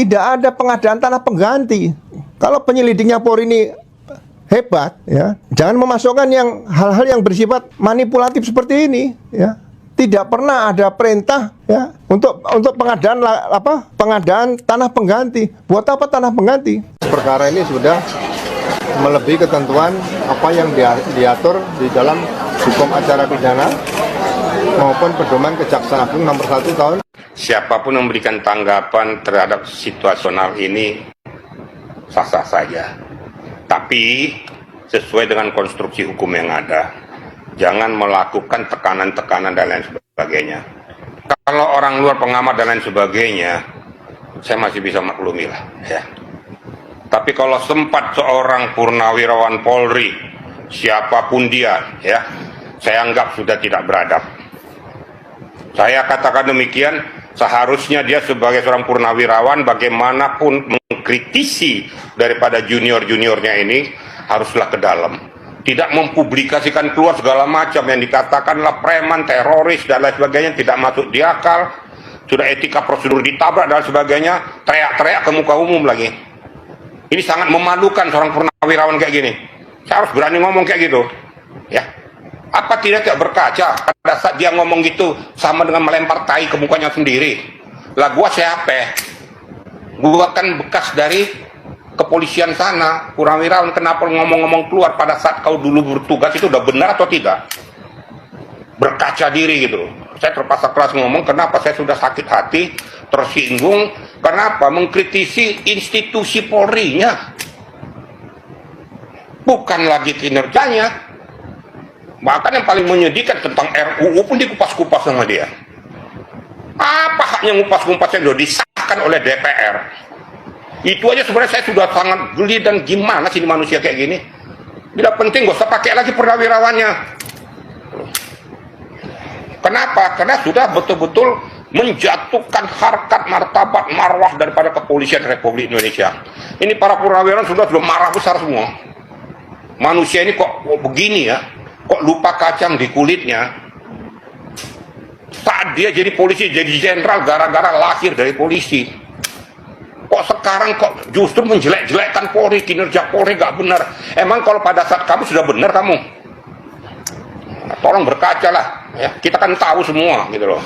Tidak ada pengadaan tanah pengganti. Kalau penyelidiknya Polri ini hebat, ya, jangan memasukkan hal-hal yang bersifat manipulatif seperti ini, ya. Tidak pernah ada perintah, ya, untuk pengadaan tanah pengganti. Buat apa tanah pengganti? Perkara ini sudah melebihi ketentuan apa yang diatur di dalam hukum acara pidana maupun pedoman Kejaksaan Agung nomor 1 tahun. Siapapun yang memberikan tanggapan terhadap situasional ini sah-sah saja. Tapi sesuai dengan konstruksi hukum yang ada. Jangan melakukan tekanan-tekanan dan lain sebagainya. Kalau orang luar pengamat dan lain sebagainya, saya masih bisa maklumi lah, ya. Tapi kalau sempat seorang purnawirawan Polri, siapapun dia, ya, saya anggap sudah tidak beradab. Saya katakan demikian, seharusnya dia sebagai seorang purnawirawan bagaimanapun mengkritisi daripada junior-juniornya ini haruslah ke dalam. Tidak mempublikasikan keluar segala macam yang dikatakanlah preman, teroris, dan lain sebagainya, tidak masuk di akal. Sudah etika prosedur ditabrak dan sebagainya, teriak-teriak ke muka umum lagi. Ini sangat memalukan seorang purnawirawan kayak gini. Saya harus berani ngomong kayak gitu, ya. Apa tidak berkaca pada saat dia ngomong gitu sama dengan melempar tai ke mukanya sendiri? Lah gua siapa? Gua kan bekas dari kepolisian sana, purnawirawan, kenapa ngomong-ngomong keluar pada saat kau dulu bertugas itu udah benar atau tidak? Berkaca diri gitu. Saya terpaksa keras ngomong, kenapa saya sudah sakit hati, tersinggung, kenapa mengkritisi institusi Polri-nya, bukan lagi kinerjanya. Bahkan yang paling menyedihkan tentang RUU pun dikupas-kupas sama dia. Apa haknya ngupas-ngupas yang sudah disahkan oleh DPR? Itu aja sebenarnya saya sudah sangat geli dan gimana sih manusia kayak gini. Bila penting gak usah pakai lagi purnawirawannya. Kenapa? Karena sudah betul-betul menjatuhkan harkat, martabat, marwah daripada kepolisian Republik Indonesia. Ini para purnawirawan sudah marah besar semua. Manusia ini kok begini ya? Kok lupa kacang di kulitnya? Saat dia jadi polisi, jadi jenderal gara-gara lahir dari polisi. Kok sekarang kok justru menjelek-jelekkan Polri, kinerja Polri gak benar. Emang kalau pada saat kamu sudah benar kamu? Nah, tolong berkaca lah, ya. Kita kan tahu semua gitu loh.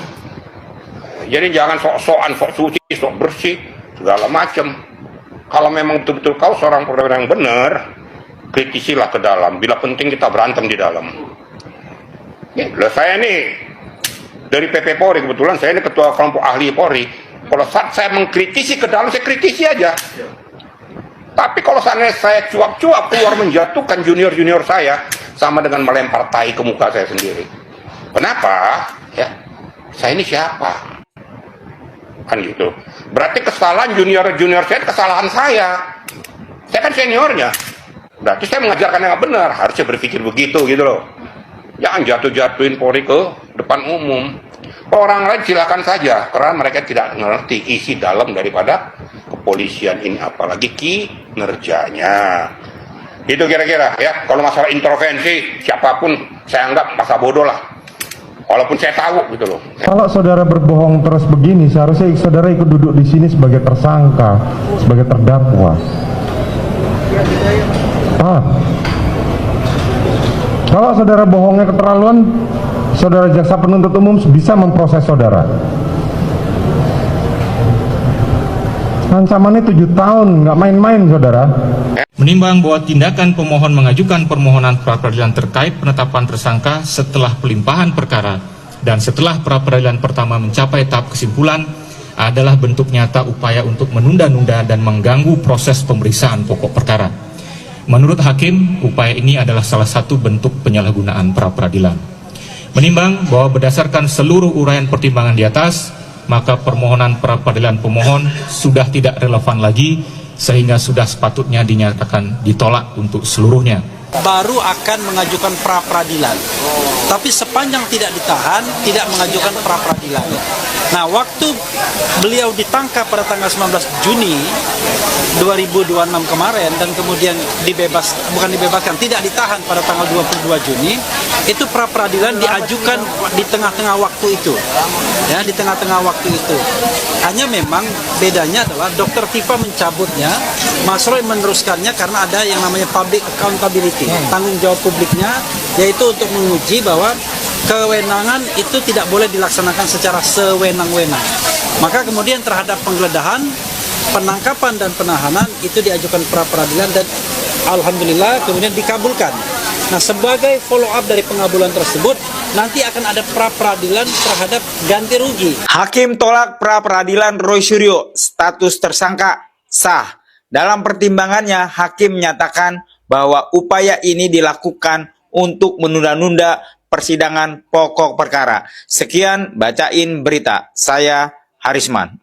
Jadi jangan sok-sokan, sok suci, sok bersih, segala macam. Kalau memang betul-betul kau seorang perwira yang benar, kritisilah ke dalam. Bila penting kita berantem di dalam. Ya, saya ini dari PP Polri, kebetulan saya ini ketua kelompok ahli Polri. Kalau saat saya mengkritisi ke dalam, saya kritisi aja. Tapi kalau saya cuap-cuap keluar menjatuhkan junior-junior saya, sama dengan melempar tai ke muka saya sendiri. Kenapa? Ya, saya ini siapa? Kan gitu. Berarti kesalahan junior-junior saya, kesalahan saya. Saya kan seniornya. Berarti saya mengajarkan yang benar. Harusnya berpikir begitu gitu loh. Jangan jatuh-jatuhin Polri ke depan umum. Orang lain silakan saja, karena mereka tidak mengerti isi dalam daripada kepolisian ini, apalagi kinerjanya. Itu kira-kira ya. Kalau masalah intervensi, siapapun saya anggap masa bodoh lah. Walaupun saya tahu gitu loh. Kalau saudara berbohong terus begini, seharusnya saudara ikut duduk di sini sebagai tersangka, sebagai terdakwa. Kalau saudara bohongnya keterlaluan, saudara jaksa penuntut umum bisa memproses saudara. Ancamannya 7 tahun, nggak main-main saudara. Menimbang bahwa tindakan pemohon mengajukan permohonan pra-peradilan terkait penetapan tersangka setelah pelimpahan perkara dan setelah pra-peradilan pertama mencapai tahap kesimpulan adalah bentuk nyata upaya untuk menunda-nunda dan mengganggu proses pemeriksaan pokok perkara. Menurut hakim, upaya ini adalah salah satu bentuk penyalahgunaan pra-peradilan. Menimbang bahwa berdasarkan seluruh uraian pertimbangan di atas, maka permohonan pra-peradilan pemohon sudah tidak relevan lagi, sehingga sudah sepatutnya dinyatakan ditolak untuk seluruhnya. baru akan mengajukan pra-peradilan. Tapi sepanjang tidak ditahan, tidak mengajukan pra-peradilan. Nah, waktu beliau ditangkap pada tanggal 19 Juni 2026 kemarin dan kemudian tidak ditahan pada tanggal 22 Juni, itu pra-peradilan diajukan di tengah-tengah waktu itu. Ya, di tengah-tengah waktu itu. Hanya memang bedanya adalah Dr. Tifa mencabutnya, Mas Roy meneruskannya karena ada yang namanya public accountability, tanggung jawab publiknya, yaitu untuk menguji bahwa kewenangan itu tidak boleh dilaksanakan secara sewenang-wenang. Maka kemudian terhadap penggeledahan, penangkapan dan penahanan itu diajukan pra-peradilan dan alhamdulillah kemudian dikabulkan. Nah, sebagai follow up dari pengabulan tersebut, nanti akan ada pra-peradilan terhadap ganti rugi. Hakim tolak pra-peradilan Roy Suryo, status tersangka sah. Dalam pertimbangannya, hakim menyatakan bahwa upaya ini dilakukan untuk menunda-nunda persidangan pokok perkara. Sekian, bacain berita. Saya Harisman.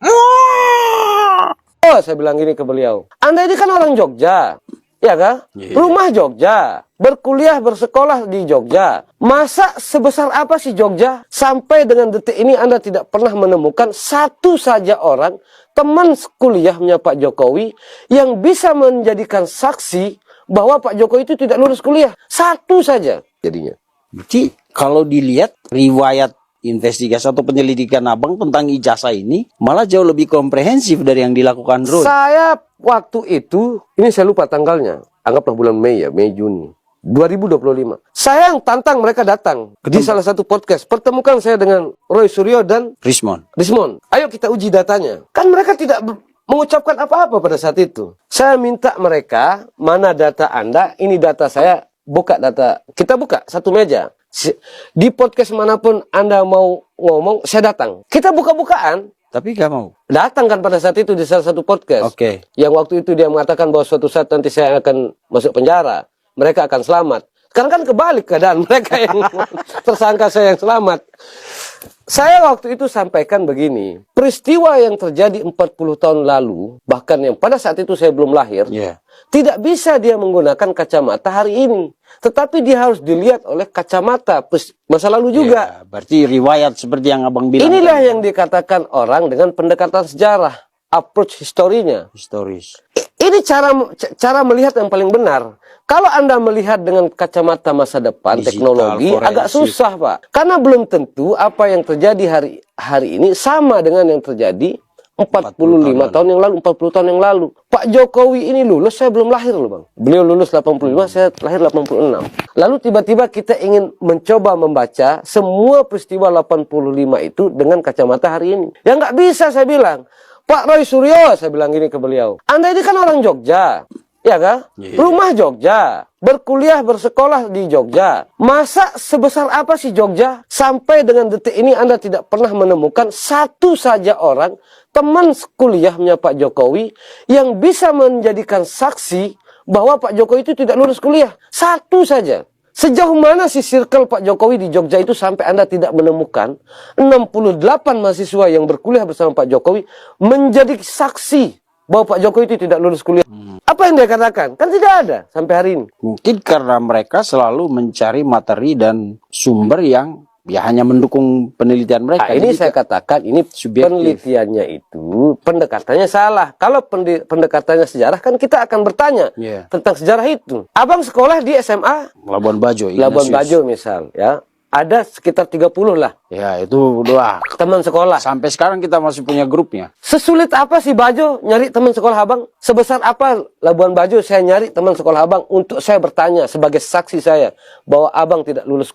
Oh, saya bilang gini ke beliau. Anda ini kan orang Jogja, ya kan? Rumah Jogja, berkuliah, bersekolah di Jogja. Masa sebesar apa sih Jogja? Sampai dengan detik ini Anda tidak pernah menemukan satu saja orang, teman kuliahnya Pak Jokowi, yang bisa menjadikan saksi bahwa Pak Jokowi itu tidak lulus kuliah. Satu saja jadinya. Berarti kalau dilihat riwayat investigasi atau penyelidikan abang tentang ijazah ini malah jauh lebih komprehensif dari yang dilakukan Roy. Saya waktu itu, ini saya lupa tanggalnya, anggaplah bulan Mei ya, Mei Juni 2025. Saya yang tantang mereka datang di salah satu podcast. Pertemukan saya dengan Roy Suryo dan Rismon. Ayo kita uji datanya. Kan mereka tidak mengucapkan apa-apa pada saat itu. Saya minta mereka, mana data Anda, ini data saya, buka data. Kita buka satu meja. Di podcast manapun Anda mau ngomong, saya datang. Kita buka-bukaan. Tapi gak mau. Datang kan pada saat itu di salah satu podcast. Oke. Yang waktu itu dia mengatakan bahwa suatu saat nanti saya akan masuk penjara. Mereka akan selamat. Sekarang kan kebalik keadaan, mereka yang tersangka, saya yang selamat. Saya waktu itu sampaikan begini, peristiwa yang terjadi 40 tahun lalu, bahkan yang pada saat itu saya belum lahir, tidak bisa dia menggunakan kacamata hari ini. Tetapi dia harus dilihat oleh kacamata masa lalu juga. Berarti riwayat seperti yang abang bilang. Inilah yang dikatakan orang dengan pendekatan sejarah, approach historinya. Historis. Ini cara melihat yang paling benar. Kalau Anda melihat dengan kacamata masa depan, digital, teknologi, forensik, agak susah, Pak. Karena belum tentu apa yang terjadi hari ini sama dengan yang terjadi 45 tahun yang lalu, 40 tahun yang lalu. Pak Jokowi ini lulus, saya belum lahir loh, Bang. Beliau lulus 85, saya lahir 86. Lalu tiba-tiba kita ingin mencoba membaca semua peristiwa 85 itu dengan kacamata hari ini. Ya nggak bisa, saya bilang. Pak Roy Suryo, saya bilang gini ke beliau. Anda ini kan orang Jogja, ya kan? Rumah Jogja, berkuliah, bersekolah di Jogja. Masa sebesar apa sih Jogja? Sampai dengan detik ini Anda tidak pernah menemukan satu saja orang, teman kuliahnya Pak Jokowi, yang bisa menjadikan saksi bahwa Pak Jokowi itu tidak lulus kuliah. Satu saja. Sejauh mana sih circle Pak Jokowi di Jogja itu sampai Anda tidak menemukan 68 mahasiswa yang berkuliah bersama Pak Jokowi menjadi saksi bahwa Pak Jokowi itu tidak lulus kuliah. Apa yang dia katakan? Kan tidak ada sampai hari ini. Mungkin karena mereka selalu mencari materi dan sumber yang ya hanya mendukung penelitian mereka. Nah, ini saya katakan, ini penelitiannya itu pendekatannya salah. Kalau pendekatannya sejarah kan kita akan bertanya tentang sejarah itu. Abang sekolah di SMA Labuan Bajo, Labuan Bajo misal, ya. Ada sekitar 30 lah. Ya, itu doang. Teman sekolah. Sampai sekarang kita masih punya grupnya. Sesulit apa sih Bajo nyari teman sekolah abang? Sebesar apa Labuan Bajo saya nyari teman sekolah abang untuk saya bertanya sebagai saksi saya bahwa abang tidak lulus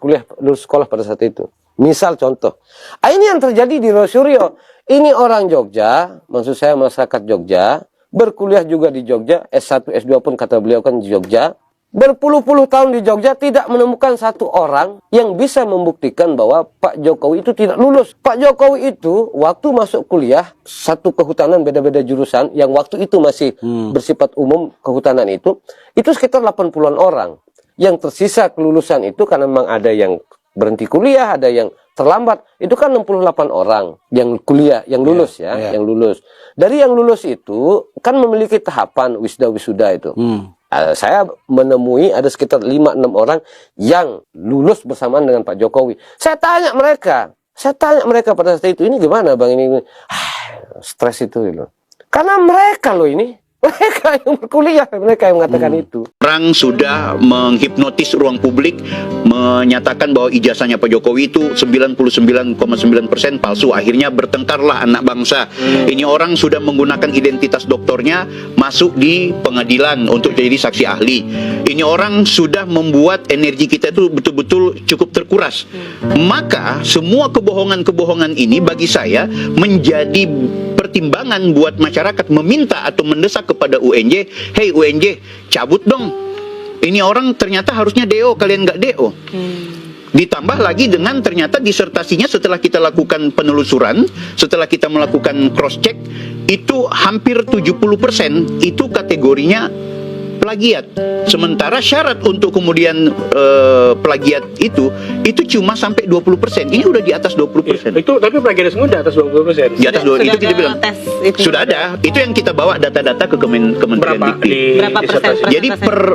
sekolah pada saat itu. Misal contoh. Ini yang terjadi di Roy Suryo. Ini orang Jogja, maksud saya masyarakat Jogja, berkuliah juga di Jogja, S1, S2 pun kata beliau kan di Jogja. Berpuluh-puluh tahun di Jogja tidak menemukan satu orang yang bisa membuktikan bahwa Pak Jokowi itu tidak lulus. Pak Jokowi itu waktu masuk kuliah, satu kehutanan beda-beda jurusan, yang waktu itu masih bersifat umum kehutanan itu sekitar 80-an orang. Yang tersisa kelulusan itu karena memang ada yang berhenti kuliah, ada yang terlambat. Itu kan 68 orang yang kuliah, yang lulus yang lulus. Dari yang lulus itu kan memiliki tahapan wisuda-wisuda itu. Saya menemui ada sekitar 5-6 orang yang lulus bersamaan dengan Pak Jokowi. Saya tanya mereka pada saat itu, ini gimana Bang ini? Stres itu loh. Karena mereka loh ini, mereka yang berkuliah, mereka yang mengatakan itu. Orang sudah menghipnotis ruang publik, menyatakan bahwa ijazahnya Pak Jokowi itu 99,9% palsu. Akhirnya bertengkarlah anak bangsa. Ini orang sudah menggunakan identitas doktornya masuk di pengadilan untuk jadi saksi ahli. Ini orang sudah membuat energi kita itu betul-betul cukup terkuras. Maka semua kebohongan-kebohongan ini bagi saya menjadi pertimbangan buat masyarakat meminta atau mendesak kepada UNJ, hey UNJ, cabut dong. Ini orang ternyata harusnya DO, kalian nggak DO. Ditambah lagi dengan ternyata disertasinya setelah kita lakukan penelusuran, setelah kita melakukan cross check, itu hampir 70% itu kategorinya plagiat. Sementara syarat untuk kemudian plagiat itu cuma sampai 20%. Ini udah di atas 20%. Itu tapi plagiarisme udah atas 20%. Di atas 20%. Itu kita bilang. Sudah ada. Itu yang kita bawa data-data ke Kementerian Dikti. Berapa persen? Jadi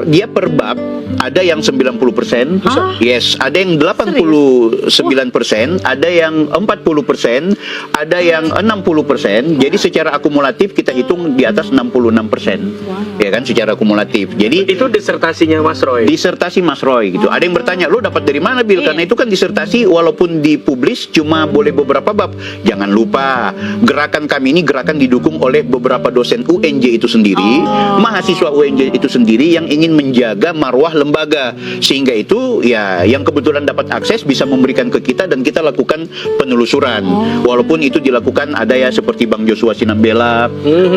dia per bab ada yang 90%, yes, ada yang 89%, ada yang 40%, ada yang 60%. Jadi secara akumulatif kita hitung di atas 66%. Ya kan, secara akumulatif. Jadi itu disertasinya Mas Roy. Disertasi Mas Roy gitu. Ada yang bertanya, "Lo dapat dari mana, Bil?" Karena itu kan disertasi walaupun dipublish cuma boleh beberapa bab. Jangan lupa, gerakan kami ini gerakan didukung oleh beberapa dosen UNJ itu sendiri, mahasiswa UNJ itu sendiri yang ingin menjaga marwah lembaga. Sehingga itu ya yang kebetulan dapat akses bisa memberikan ke kita dan kita lakukan penelusuran. Walaupun itu dilakukan ada ya seperti Bang Joshua Sinambela,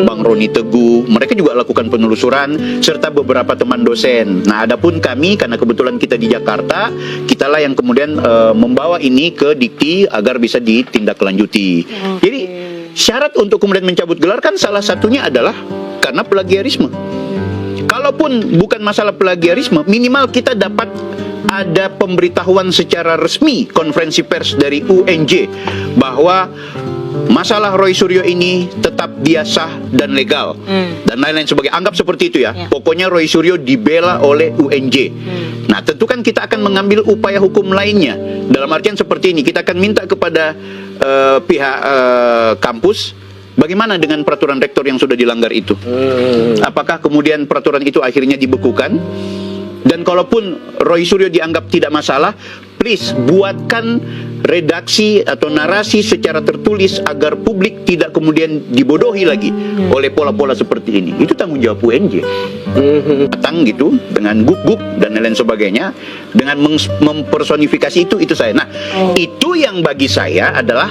Bang Roni Teguh, mereka juga lakukan penelusuran serta beberapa teman dosen. Nah, adapun kami karena kebetulan kita di Jakarta, kitalah yang kemudian membawa ini ke Dikti agar bisa ditindaklanjuti. Jadi syarat untuk kemudian mencabut gelar kan salah satunya adalah karena plagiarisme. Kalaupun bukan masalah plagiarisme, minimal kita dapat ada pemberitahuan secara resmi konferensi pers dari UNJ bahwa masalah Roy Suryo ini tetap dia sah dan legal dan lain-lain sebagainya. Anggap seperti itu ya. Pokoknya Roy Suryo dibela oleh UNJ. Nah, tentu kan kita akan mengambil upaya hukum lainnya. Dalam artian seperti ini, kita akan minta kepada pihak kampus, bagaimana dengan peraturan rektor yang sudah dilanggar itu? Apakah kemudian peraturan itu akhirnya dibekukan? Dan kalaupun Roy Suryo dianggap tidak masalah, please buatkan redaksi atau narasi secara tertulis agar publik tidak kemudian dibodohi lagi oleh pola-pola seperti ini. Itu tanggung jawab UNJ. Datang gitu dengan guk-guk dan lain sebagainya dengan mempersonifikasi itu saya. Nah, itu yang bagi saya adalah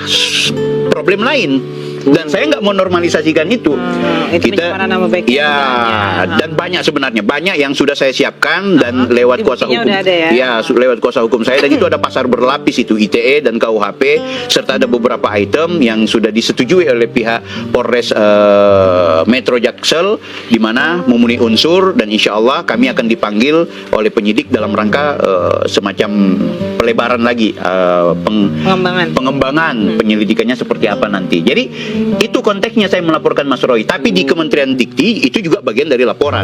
problem lain. Dan saya nggak mau normalisasikan itu. Itu kita nama baik dan banyak sebenarnya, banyak yang sudah saya siapkan dan lewat kuasa hukum. Udah ada ya? Lewat kuasa hukum saya, dan itu ada pasar berlapis itu ITE dan KUHP serta ada beberapa item yang sudah disetujui oleh pihak Polres Metro Jaksel di mana memenuhi unsur, dan insya Allah kami akan dipanggil oleh penyidik dalam rangka semacam pelebaran lagi pengembangan penyelidikannya seperti apa nanti. Jadi itu konteksnya saya melaporkan Mas Roy. Tapi di Kementerian Dikti itu juga bagian dari laporan.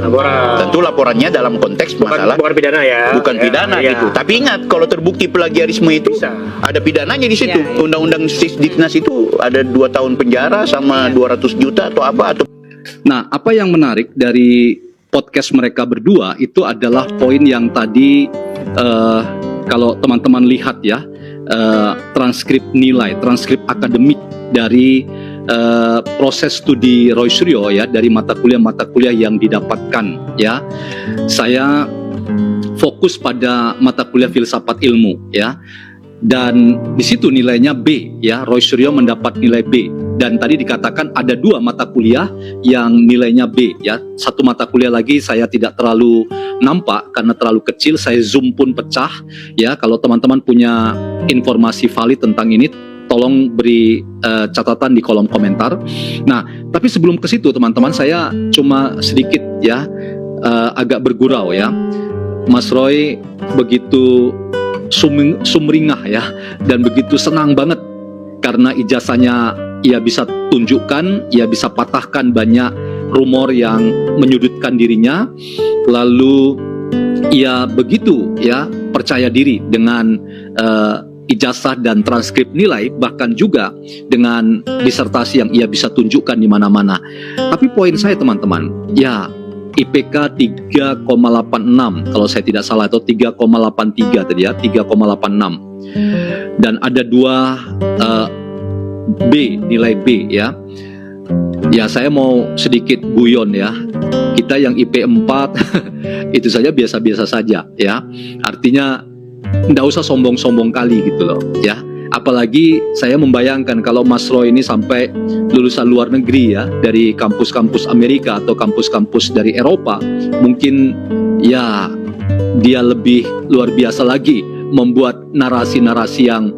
Tentu laporannya dalam konteks masalah bukan pidana ya. Bukan pidana gitu. Tapi ingat, kalau terbukti plagiarisme itu ada pidananya di situ. Undang-undang Sisdiknas itu ada 2 tahun penjara sama 200 juta atau apa atau. Nah, apa yang menarik dari podcast mereka berdua itu adalah poin yang tadi kalau teman-teman lihat ya, transkrip nilai, transkrip akademik dari proses studi Roy Suryo ya, dari mata kuliah yang didapatkan ya. Saya fokus pada mata kuliah filsafat ilmu ya. Dan di situ nilainya B ya, Roy Suryo mendapat nilai B. Dan tadi dikatakan ada 2 mata kuliah yang nilainya B ya. Satu mata kuliah lagi saya tidak terlalu nampak karena terlalu kecil, saya zoom pun pecah ya. Kalau teman-teman punya informasi valid tentang ini, tolong beri catatan di kolom komentar. Nah, tapi sebelum ke situ teman-teman, saya cuma sedikit ya agak bergurau ya. Mas Roy begitu sumringah ya, dan begitu senang banget karena ijazahnya ia bisa tunjukkan, ia bisa patahkan banyak rumor yang menyudutkan dirinya, lalu ia begitu ya percaya diri dengan ijazah dan transkrip nilai, bahkan juga dengan disertasi yang ia bisa tunjukkan di mana-mana. Tapi poin saya teman-teman, ya IPK 3,86 kalau saya tidak salah, atau 3,83 tadi ya, 3,86. Dan ada 2 B, nilai B ya. Ya saya mau sedikit guyon ya. Kita yang IP 4 itu saja biasa-biasa saja ya. Artinya nggak usah sombong-sombong kali gitu loh ya. Apalagi saya membayangkan kalau Mas Roy ini sampai lulusan luar negeri ya, dari kampus-kampus Amerika atau kampus-kampus dari Eropa, mungkin ya dia lebih luar biasa lagi membuat narasi-narasi yang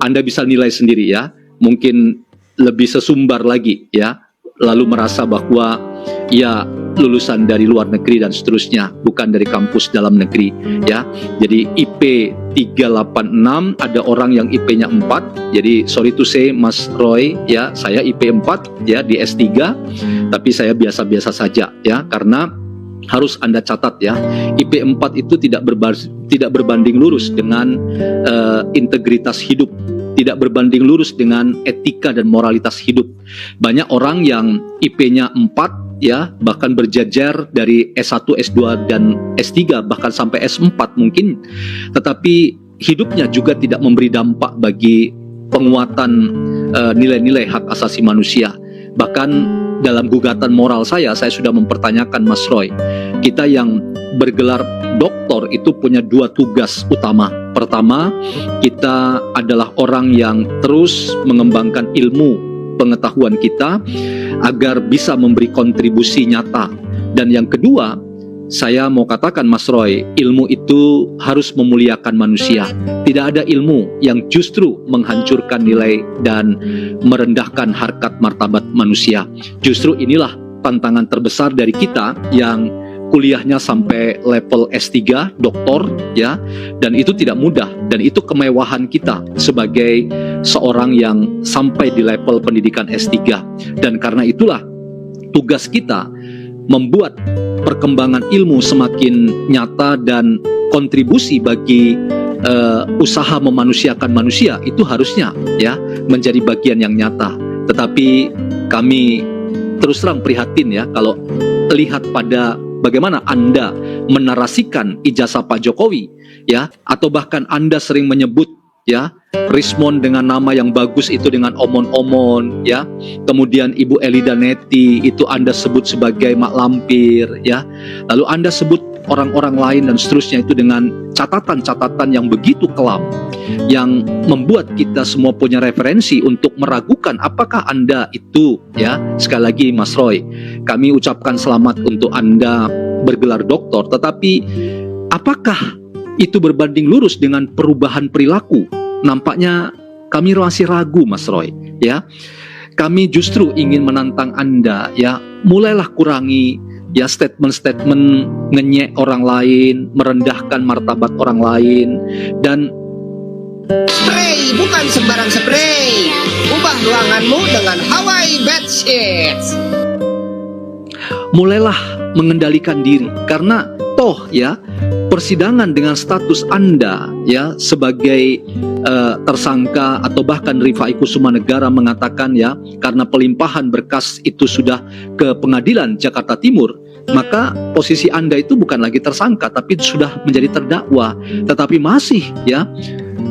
Anda bisa nilai sendiri ya. Mungkin lebih sesumbar lagi ya, lalu merasa bahwa ya lulusan dari luar negeri dan seterusnya, bukan dari kampus dalam negeri ya. Jadi IP 386, ada orang yang IP-nya 4. Jadi sorry to say Mas Roy ya, saya IP 4 ya di S3, tapi saya biasa-biasa saja ya, karena harus Anda catat ya, IP 4 itu tidak berbanding lurus dengan integritas hidup, tidak berbanding lurus dengan etika dan moralitas hidup. Banyak orang yang IP-nya 4 ya, bahkan berjejer dari S1, S2 dan S3, bahkan sampai S4 mungkin, tetapi hidupnya juga tidak memberi dampak bagi penguatan nilai-nilai hak asasi manusia. Bahkan dalam gugatan moral saya sudah mempertanyakan Mas Roy, kita yang bergelar doktor itu punya 2 tugas utama. Pertama, kita adalah orang yang terus mengembangkan ilmu pengetahuan kita agar bisa memberi kontribusi nyata. Dan yang kedua, saya mau katakan Mas Roy, ilmu itu harus memuliakan manusia. Tidak ada ilmu yang justru menghancurkan nilai dan merendahkan harkat martabat manusia. Justru inilah tantangan terbesar dari kita yang kuliahnya sampai level S3, doktor ya, dan itu tidak mudah, dan itu kemewahan kita sebagai seorang yang sampai di level pendidikan S3. Dan karena itulah tugas kita membuat perkembangan ilmu semakin nyata dan kontribusi bagi usaha memanusiakan manusia itu harusnya ya menjadi bagian yang nyata. Tetapi kami terus terang prihatin ya kalau lihat pada bagaimana Anda menarasikan ijazah Pak Jokowi ya, atau bahkan Anda sering menyebut ya Rismond dengan nama yang bagus itu dengan omon-omon ya. Kemudian Ibu Elida Neti itu Anda sebut sebagai mak lampir ya. Lalu Anda sebut orang-orang lain dan seterusnya itu dengan catatan-catatan yang begitu kelam, yang membuat kita semua punya referensi untuk meragukan apakah Anda itu ya. Sekali lagi Mas Roy, kami ucapkan selamat untuk Anda bergelar doktor, tetapi apakah itu berbanding lurus dengan perubahan perilaku? Nampaknya kami masih ragu Mas Roy ya. Kami justru ingin menantang Anda ya, mulailah kurangi ya statement-statement ngenyek orang lain, merendahkan martabat orang lain. Dan spray bukan sembarang spray. Ubah ruanganmu dengan Hawaii Bedsheets. Mulailah mengendalikan diri, karena toh ya persidangan dengan status Anda ya sebagai tersangka, atau bahkan Rifai Kusuma Negara mengatakan ya karena pelimpahan berkas itu sudah ke Pengadilan Jakarta Timur, maka posisi Anda itu bukan lagi tersangka tapi sudah menjadi terdakwa, tetapi masih ya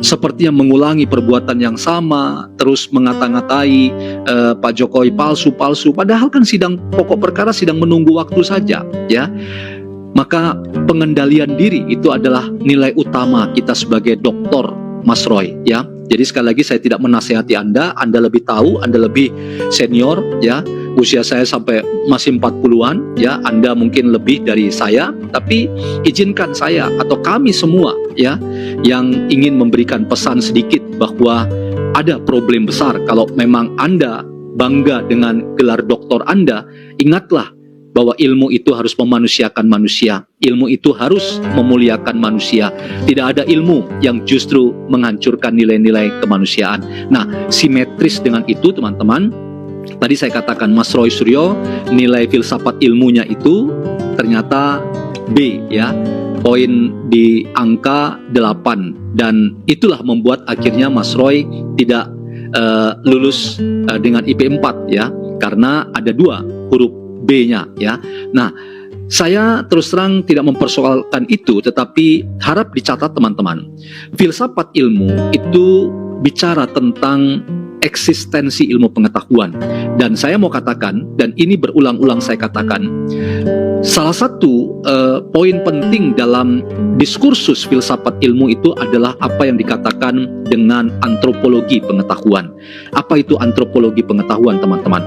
sepertinya mengulangi perbuatan yang sama, terus mengata-ngatai Pak Jokowi palsu, padahal kan sidang pokok perkara sedang menunggu waktu saja ya. Maka pengendalian diri itu adalah nilai utama kita sebagai doktor Mas Roy ya. Jadi sekali lagi saya tidak menasihati Anda lebih tahu, Anda lebih senior ya. Usia saya sampai masih 40-an ya, Anda mungkin lebih dari saya, tapi izinkan saya atau kami semua ya yang ingin memberikan pesan sedikit bahwa ada problem besar. Kalau memang Anda bangga dengan gelar doktor Anda, ingatlah bahwa ilmu itu harus memanusiakan manusia. Ilmu itu harus memuliakan manusia. Tidak ada ilmu yang justru menghancurkan nilai-nilai kemanusiaan. Nah, simetris dengan itu teman-teman, tadi saya katakan Mas Roy Suryo nilai filsafat ilmunya itu ternyata B ya, poin di angka 8, dan itulah membuat akhirnya Mas Roy tidak lulus dengan IP 4 ya, karena ada 2 huruf B-nya ya. Nah, saya terus terang tidak mempersoalkan itu, tetapi harap dicatat teman-teman, filsafat ilmu itu bicara tentang eksistensi ilmu pengetahuan. Dan saya mau katakan, dan ini berulang-ulang saya katakan, salah satu poin penting dalam diskursus filsafat ilmu itu adalah apa yang dikatakan dengan antropologi pengetahuan. Apa itu antropologi pengetahuan, teman-teman?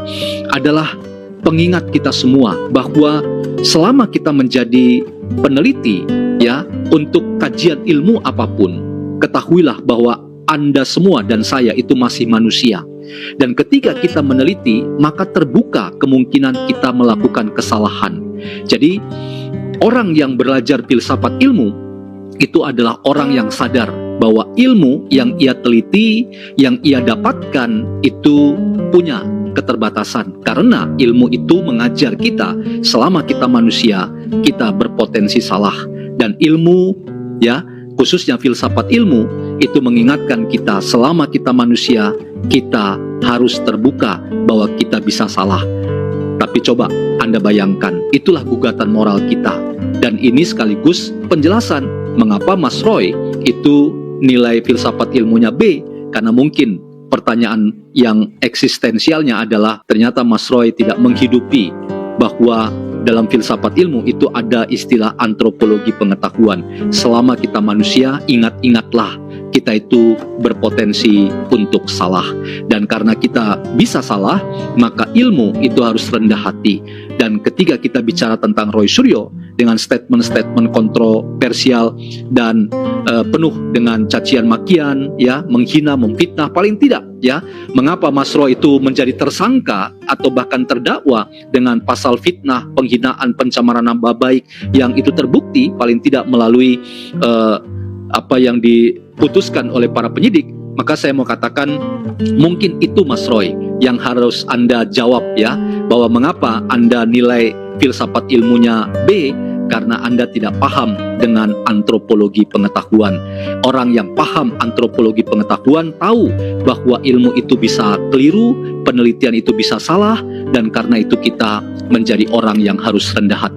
Adalah pengingat kita semua bahwa selama kita menjadi peneliti ya untuk kajian ilmu apapun, ketahuilah bahwa Anda semua dan saya itu masih manusia. Dan ketika kita meneliti, maka terbuka kemungkinan kita melakukan kesalahan. Jadi, orang yang belajar filsafat ilmu itu adalah orang yang sadar bahwa ilmu yang ia teliti, yang ia dapatkan itu punya keterbatasan. Karena ilmu itu mengajar kita selama kita manusia, kita berpotensi salah. Dan ilmu ya, khususnya filsafat ilmu itu mengingatkan kita selama kita manusia, kita harus terbuka bahwa kita bisa salah. Tapi coba Anda bayangkan, itulah gugatan moral kita. Dan ini sekaligus penjelasan mengapa Mas Roy itu nilai filsafat ilmunya B, karena mungkin pertanyaan yang eksistensialnya adalah ternyata Mas Roy tidak menghidupi bahwa dalam filsafat ilmu itu ada istilah antropologi pengetahuan. Selama kita manusia, ingat-ingatlah kita itu berpotensi untuk salah. Dan karena kita bisa salah, maka ilmu itu harus rendah hati. Dan ketika kita bicara tentang Roy Suryo dengan statement-statement kontroversial dan penuh dengan cacian makian, ya, menghina, memfitnah, paling tidak, ya, mengapa Mas Roy itu menjadi tersangka atau bahkan terdakwa dengan pasal fitnah, penghinaan, pencemaran nama baik yang itu terbukti paling tidak melalui apa yang diputuskan oleh para penyidik. Maka saya mau katakan mungkin itu Mas Roy yang harus Anda jawab ya, bahwa mengapa Anda nilai filsafat ilmunya B, karena Anda tidak paham dengan antropologi pengetahuan. Orang yang paham antropologi pengetahuan tahu bahwa ilmu itu bisa keliru, penelitian itu bisa salah, dan karena itu kita menjadi orang yang harus rendah hati.